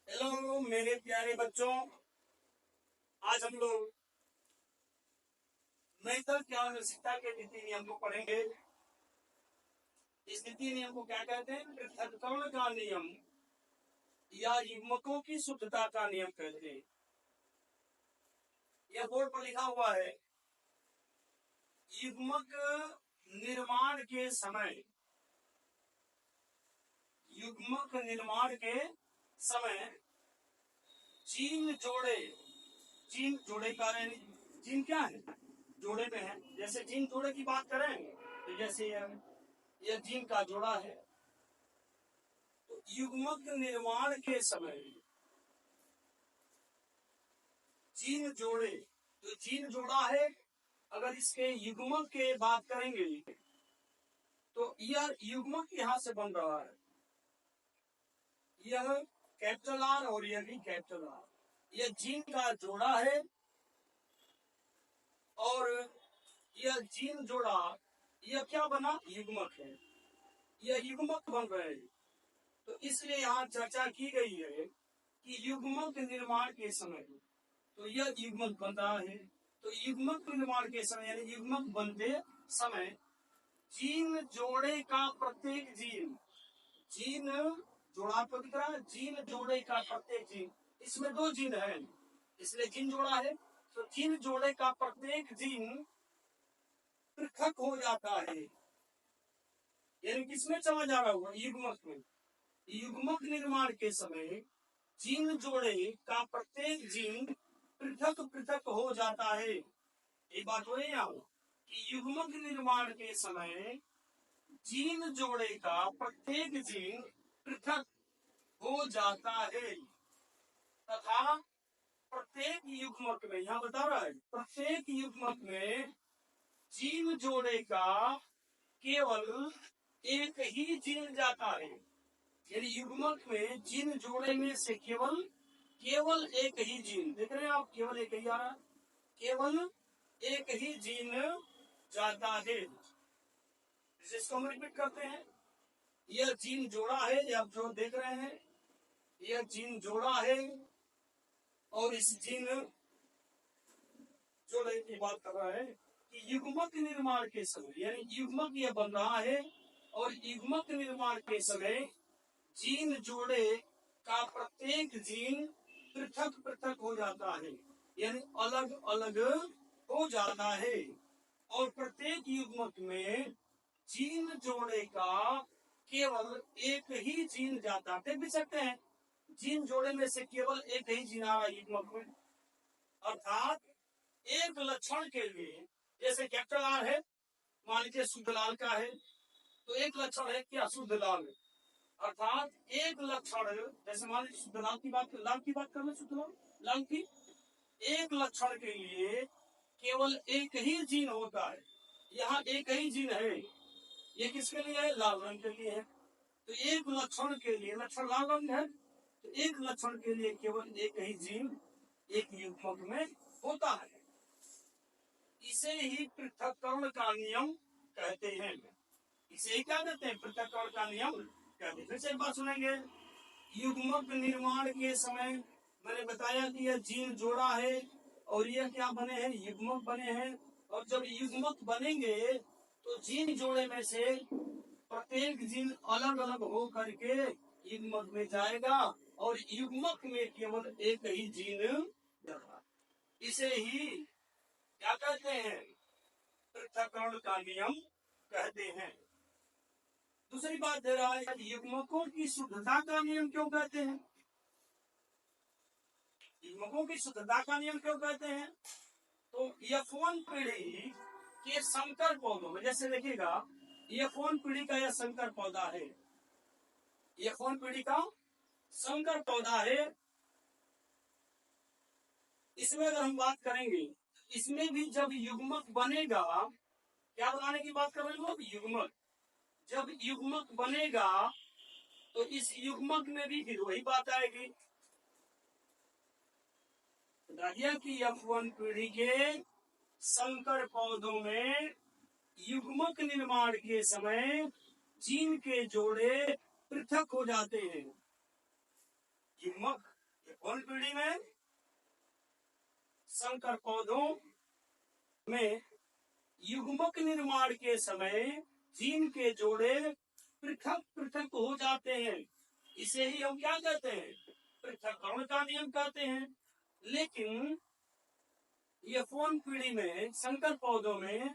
Hello मेरे प्यारे बच्चों, आज हम लोग नैतर क्या अनुसिकता के नीति नियम को पढ़ेंगे। इस नीति नियम को क्या कहते हैं? पृथक्करण का नियम या युग्मकों की शुद्धता का नियम कहते हैं। यह बोर्ड पर लिखा हुआ है। युग्मक निर्माण के समय जीन जोड़े का जीन क्या है? जोड़े में है। जैसे जीन जोड़े की बात करें तो जैसे यह जीन का जोड़ा है। तो युग्मक निर्माण के समय जीन जोड़े, तो जीन जोड़ा है। अगर इसके युग्मक के बात करेंगे तो यह युग्मक यहां से बन रहा है। यह कैपिटल आर और यह भी कैपिटल आर। यह जीन का जोड़ा है और यह जीन जोड़ा यह क्या बना? युग्मक है। यह युग्मक बन रहे हैं। तो इसलिए यहाँ चर्चा की गई है कि युग्मक निर्माण के समय तो यह युग्मक बन रहा है। तो युग्मक निर्माण के समय यानी युग्मक बनते समय जीन जोड़े का प्रत्येक जीन जोड़ा को दिख रहा है। जीन जोड़े का प्रत्येक जीन, इसमें दो जीन है इसलिए जीन जोड़ा है। तो जीन जोड़े का प्रत्येक जीन पृथक हो जाता है। यानी किसमें चला जा रहा होगा? युग्मक में। युग्मक निर्माण के समय जीन जोड़े का प्रत्येक जीन पृथक पृथक हो जाता है। एक बात हो कि युग्मक निर्माण के समय जीन जोड़े का प्रत्येक जीन पृथक हो जाता है तथा प्रत्येक युग्मक में, यहां बता रहा है, प्रत्येक युग्मक में जीन जोड़े का केवल एक ही जीन जाता है। यानी युग्मक में जीन जोड़े में से केवल एक ही जीन, देख रहे हैं आप, केवल एक ही आ रहा, केवल एक ही जीन जाता है। जिसको हम रिपीट करते हैं, यह जीन जोड़ा है। आप जो देख रहे हैं यह जीन जोड़ा है और इस जीन जोड़े की बात कर रहा है कि युग्मक निर्माण के समय यानी युग्मक यह बन रहा है और युग्मक निर्माण के समय जीन जोड़े का प्रत्येक जीन पृथक पृथक हो जाता है, यानी अलग अलग हो जाता है। और प्रत्येक युग्मक में जीन जोड़े का केवल एक ही जीन जाता है। देख भी सकते हैं जीन जोड़े में से केवल एक ही जीन आ रहा है युग्मक में। अर्थात एक लक्षण के लिए, जैसे कैपिटल आर है, मान लीजिए शुद्ध लाल का है, तो एक लक्षण है क्या? शुद्ध लाल। अर्थात एक लक्षण, जैसे मान लीजिए शुद्ध लाल की बात कर ले, शुद्ध लाल की, एक लक्षण के लिए केवल एक ही जीन होता है। यहाँ एक ही जीन है। ये किसके लिए है? लाल रंग के लिए है। तो एक लक्षण के लिए, लक्षण लाल रंग है, तो एक लक्षण के लिए केवल एक ही जीन एक युग्मक में होता है। इसे ही पृथक्करण का नियम कहते हैं। इसे ही क्या कहते हैं? पृथक्करण का नियम कहते हैं। फिर से एक बात सुनेंगे। युग्मक निर्माण के समय मैंने बताया कि यह जीन जोड़ा है और यह क्या बने हैं? युग्मक बने हैं। और जब युग्मक बनेंगे तो जीन जोड़े में से प्रत्येक जीन अलग अलग हो करके युग्मक में जाएगा और युग्मक में केवल एक ही जीन जाएगा। इसे ही क्या कहते हैं? पृथक्करण का नियम कहते हैं। दूसरी बात दे रहा है, युग्मकों की शुद्धता का नियम क्यों कहते हैं? युग्मकों की शुद्धता का नियम क्यों कहते हैं? तो F1 पीढ़ी के संकर पौधों में, जैसे देखिएगा F1 पीढ़ी का यह संकर पौधा है, F1 पीढ़ी का संकर पौधा है। इसमें अगर हम बात करेंगे, इसमें भी जब युग्मक बनेगा, क्या बनाने की बात कर रहे हैं लोग? युग्मक। जब युग्मक बनेगा तो इस युग्मक में भी फिर वही बात आएगी कि F1 पीढ़ी के संकर पौधों में युग्मक निर्माण के समय जीन के जोड़े पृथक हो जाते हैं। युग्मक कौन पीढ़ी में? संकर पौधों में युग्मक निर्माण के समय जीन के जोड़े पृथक पृथक हो जाते हैं। इसे ही हम क्या कहते हैं? पृथक्करण का नियम कहते हैं। लेकिन ये फोन पीढ़ी में, संकर पौधों में,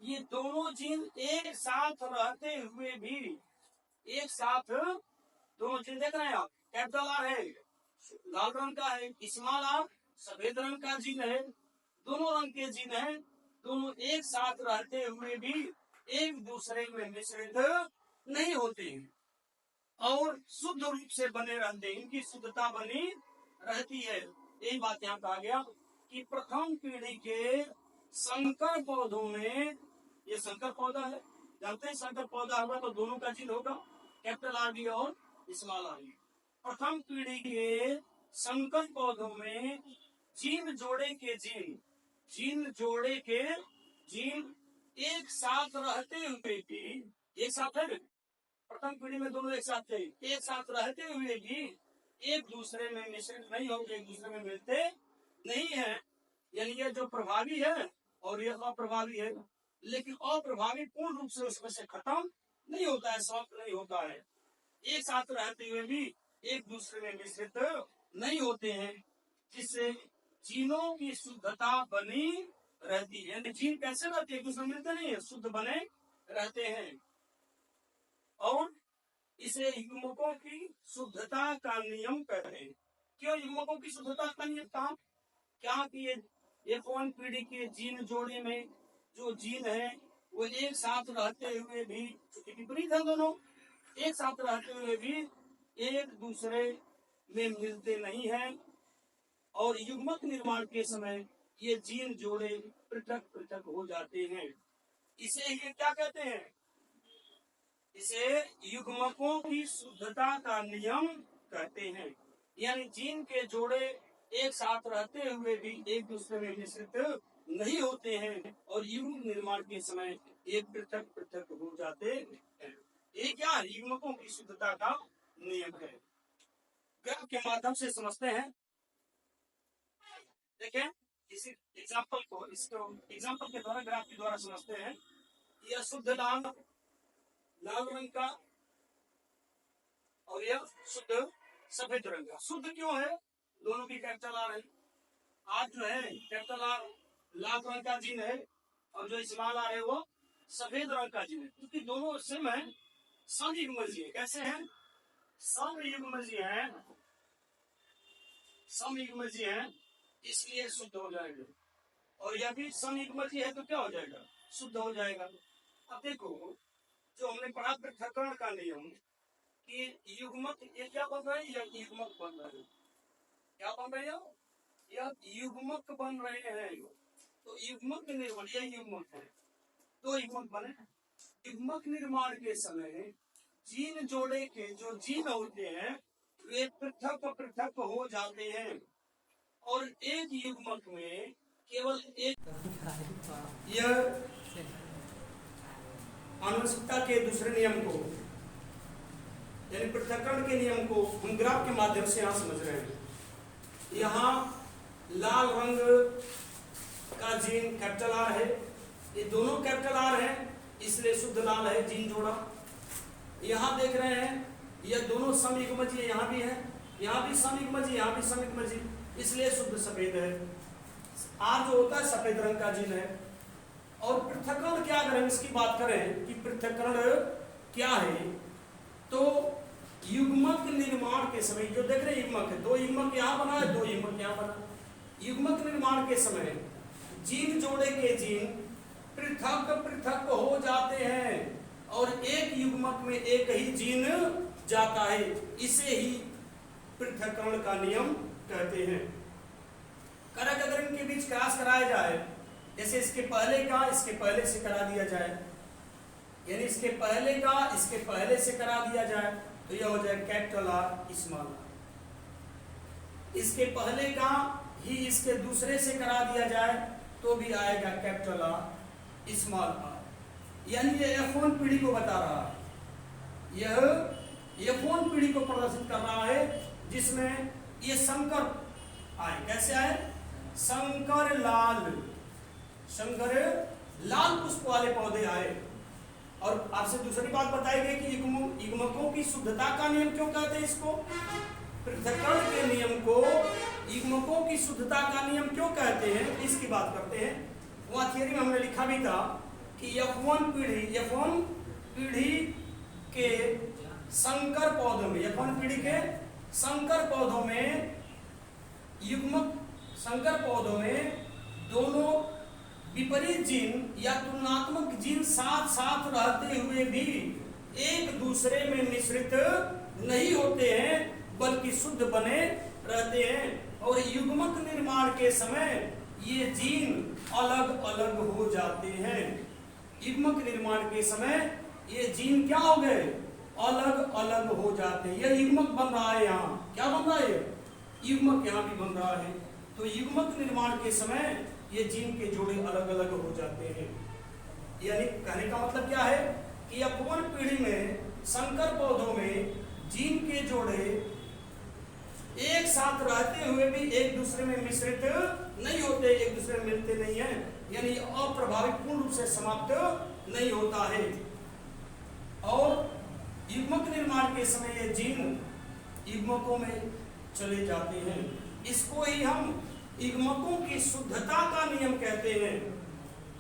ये दोनों जीन एक साथ रहते हुए भी, एक साथ दोनों जीन देख रहे हैं आप, कैपिटल आर है, लाल रंग का है, स्मॉल आर सफेद रंग का जीन है, दोनों रंग के जीन है, दोनों एक साथ रहते हुए भी एक दूसरे में मिश्रित नहीं होते हैं और शुद्ध रूप से बने रहते हैं, इनकी शुद्धता बनी रहती है। यही बात यहाँ कहा गया कि प्रथम पीढ़ी के संकर पौधों में, ये संकर पौधा है, जानते हैं संकर पौधा होगा तो दोनों का जीन होगा, कैपिटल आर भी और स्मॉल आर भी। प्रथम पीढ़ी के संकर पौधों में जीन जोड़े के जीन एक साथ रहते हुए भी, एक साथ है, प्रथम पीढ़ी में दोनों एक साथ थे, एक साथ रहते हुए भी एक दूसरे में मिश्रित नहीं होंगे, एक दूसरे में मिलते नहीं है। यानी ये जो प्रभावी है और ये अप्रभावी है, लेकिन अप्रभावी पूर्ण रूप से उसमें से खत्म नहीं होता है, समाप्त नहीं होता है। एक साथ रहते हुए भी एक दूसरे में मिश्रित नहीं होते हैं, जिससे जीनों की शुद्धता बनी रहती है। जीन कैसे रहती है? एक दूसरे में मिलते नहीं है, शुद्ध बने रहते हैं। और इसे युग्मकों की शुद्धता का नियम कहते हैं। क्यों युग्मकों की शुद्धता का नियम था? क्या कि ये कौन पीढ़ी के जीन जोड़े में जो जीन है वो एक साथ रहते हुए भी, विपरीत है दोनों, एक साथ रहते हुए भी एक दूसरे में मिलते नहीं है और युग्मक निर्माण के समय ये जीन जोड़े पृथक पृथक हो जाते हैं। इसे ये क्या कहते हैं? इसे युग्मकों की शुद्धता का नियम कहते हैं। यानी जीन के जोड़े एक साथ रहते हुए भी एक दूसरे में मिश्रित नहीं होते हैं और युग्म निर्माण के समय ये पृथक पृथक हो जाते हैं। ये क्या युग्मकों की शुद्धता का नियम है। ग्राफ के माध्यम से समझते हैं। देखें इसी एग्जाम्पल को, इसको एग्जाम्पल के द्वारा, ग्राफ के द्वारा समझते हैं। यह शुद्ध लाल रंग का और यह शुद्ध सफेद रंग का। शुद्ध क्यों है? दोनों की कैपिटल आर है। आज जो है कैपिटल आर लाल रंग का जीन है और जो स्मॉल आर है वो सफेद रंग का जीन है, क्योंकि दोनों सेम है, समयुग्मजी है। कैसे है? समयुग्मजी है, समयुग्मजी है, इसलिए शुद्ध हो जाएगा। और यह भी समयुग्मजी है तो क्या हो जाएगा? शुद्ध हो जाएगा। अब देखो जो हमने पढ़ा पृथक्करण का नियम कि युग्मक ये क्या बन रहा है? या युग्मक बन रहे हैं। क्या बन रहे हैं? या युग्मक बन रहे हैं। तो युग्मक निर्माण, यह युग्मक है, दो युग्मक बने। युग्मक निर्माण के समय जीन जोड़े के जो जीन होते हैं वे पृथक पृथक हो जाते हैं और एक युग्मक में केवल एक, यह आनुवंशिकता के दूसरे नियम को, यानी पृथक्करण के नियम को हम ग्राफ के माध्यम से यहाँ समझ रहे हैं। यहाँ लाल रंग का जीन कैपिटल आर है, ये दोनों कैपिटल आर है, इसलिए शुद्ध लाल है जीन जोड़ा। यहाँ देख रहे हैं यह दोनों समयुग्मजी है, यहाँ भी है, यहाँ भी समयुग्मजी, यहाँ भी समयुग्मजी, इसलिए शुद्ध सफेद है। आर जो होता है सफेद रंग का जीन है। और पृथक्करण क्या, अगर हम इसकी बात करें कि पृथक्करण क्या है, तो युग्मक निर्माण के समय जो देख रहे हैं युग्मक है, दो युग्मक यहाँ बना है, दो युग्मक यहाँ बना। युग्मक निर्माण के समय जीन जोड़े के जीन पृथक पृथक हो जाते हैं और एक युग्मक में एक ही जीन जाता है। इसे ही पृथक्करण का नियम कहते हैं। करक अगर इनके बीच क्रॉस कराया जाए, जैसे इसके पहले का इसके पहले से करा दिया जाए, यानी इसके पहले का इसके पहले से करा दिया जाए तो यह हो जाए कैपिटल आर स्मॉल आर। इसके पहले का ही इसके दूसरे से करा दिया जाए तो भी आएगा कैपिटल आर स्मॉल आर। यानी ये F1 पीढ़ी को बता रहा है, यह F1 पीढ़ी को प्रदर्शित कर रहा है, जिसमें ये शंकर आए, कैसे आए? शंकर लाल पुष्प वाले पौधे आए। और आपसे दूसरी बात बताई गई कि युग्मकों की शुद्धता का नियम क्यों कहते हैं इसको? पृथक्करण के नियम को युग्मकों की शुद्धता का नियम क्यों कहते हैं, इसकी बात करते हैं। वहां थियरी में हमने लिखा भी था कि F1 पीढ़ी के संकर पौधों में, F1 पीढ़ी के संकर पौधों में संकर पौधों में दोनों विपरीत जीन या तुलनात्मक जीन साथ साथ रहते हुए भी एक दूसरे में मिश्रित नहीं होते हैं, बल्कि शुद्ध बने रहते हैं। और युग्मक निर्माण के समय ये जीन अलग अलग हो जाते हैं। युग्मक निर्माण के समय ये जीन क्या हो गए? अलग अलग हो जाते हैं। यह युग्मक बन रहा है, यहाँ क्या बन रहा है? युग्मक यहाँ भी बन रहा है। तो युग्मक निर्माण के समय ये जीन के जोड़े अलग अलग हो जाते हैं। यानी कहने का मतलब क्या है कि F1 पीढ़ी में संकर पौधों में जीन के जोड़े एक साथ रहते हुए भी एक दूसरे में मिश्रित नहीं होते, एक दूसरे में मिलते नहीं है, यानी अप्रभावित पूर्ण रूप से समाप्त नहीं होता है। और युग्मक निर्माण के समय ये जीन युग्मकों में चले जाते हैं। इसको ही हम युग्मकों की शुद्धता का नियम कहते हैं।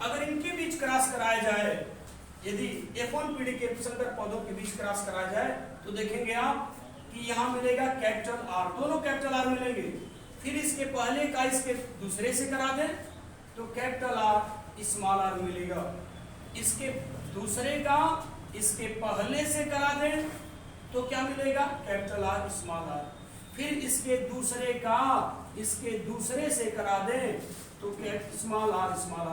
अगर इनके बीच क्रॉस कराया जाए, यदि F1 पीढ़ी के संकर पौधों के बीच क्रॉस कराया जाए तो देखेंगे आप कि यहाँ मिलेगा कैपिटल R, दोनों कैपिटल R मिलेंगे। फिर इसके पहले का इसके दूसरे से करा दें तो कैपिटल R स्मॉल r मिलेगा। इसके दूसरे का इसके पहले से करा दें तो क्या मिलेगा? Capital R small r। फिर इसके दूसरे का इसके दूसरे से करा दें तो स्मॉल r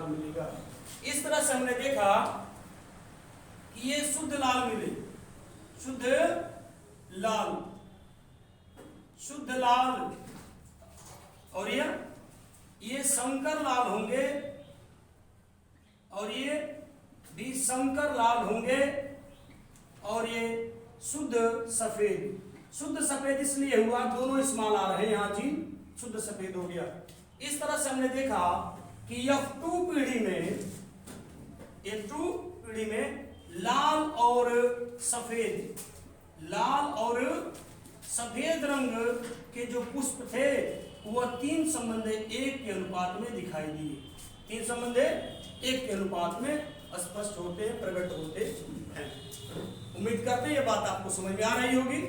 मिलेगा। इस तरह से हमने देखा कि ये शुद्ध लाल मिले, शुद्ध लाल और ये संकर लाल होंगे और ये भी संकर लाल होंगे। और ये शुद्ध सफेद इसलिए हुआ, दोनों स्मॉल आ रहे हैं, यहाँ जी शुद्ध सफेद हो गया। इस तरह से हमने देखा कि F2 पीढ़ी में लाल और सफेद रंग के जो पुष्प थे वह 3 संबंध 1 के अनुपात में दिखाई दिए। 3 संबंध 1 के अनुपात में स्पष्ट होते, प्रकट होते हैं। उम्मीद करते हैं ये बात आपको समझ में आ रही होगी।